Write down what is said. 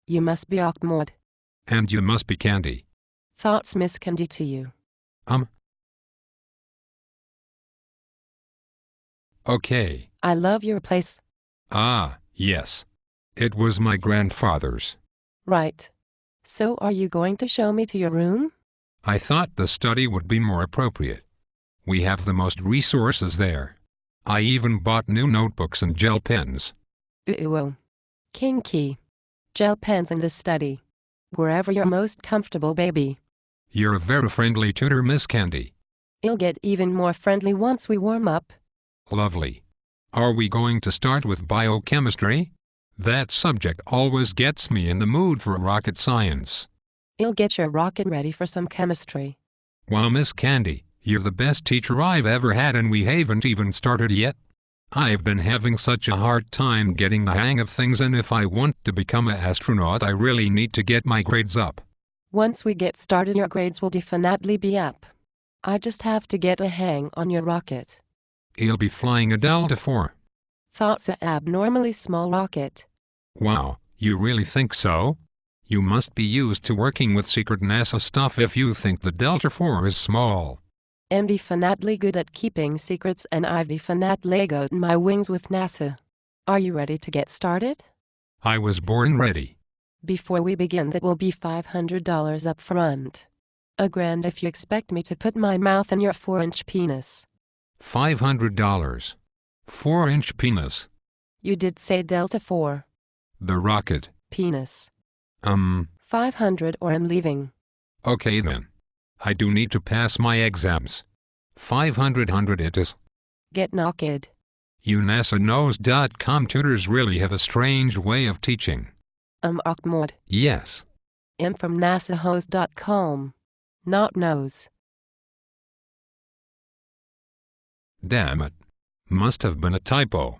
You must be Ahmad. And you must be Candy. Thoughts, Miss Candy, to you? Okay. I love your place. Ah, yes. It was my grandfather's. Right. So are you going to show me to your room? I thought the study would be more appropriate. We have the most resources there. I even bought new notebooks and gel pens. Ooh. Kinky. Gel pens in the study. Wherever you're most comfortable, baby. You're a very friendly tutor, Miss Candy. It'll get even more friendly once we warm up. Lovely. Are we going to start with biochemistry? That subject always gets me in the mood for rocket science. It'll get your rocket ready for some chemistry. Wow, Miss Candy, you're the best teacher I've ever had, and we haven't even started yet. I've been having such a hard time getting the hang of things, and if I want to become an astronaut, I really need to get my grades up. Once we get started, your grades will definitely be up. I just have to get a hang on your rocket. He'll be flying a Delta IV. Thought's an abnormally small rocket. Wow, you really think so? You must be used to working with secret NASA stuff if you think the Delta IV is small. I'm definitely good at keeping secrets, and I've definitely got my wings with NASA. Are you ready to get started? I was born ready. Before we begin, that will be $500 up front. $1,000 if you expect me to put my mouth in your 4-inch penis. $500. 4-inch penis. You did say Delta IV. The rocket. Penis. 500 or I'm leaving. Okay then. I do need to pass my exams. 500 it is. Get knocked. You NASAknows.com tutors really have a strange way of teaching. Ahmad. Yes. I'm from NASAhose.com. Not knows. Damn it. Must have been a typo.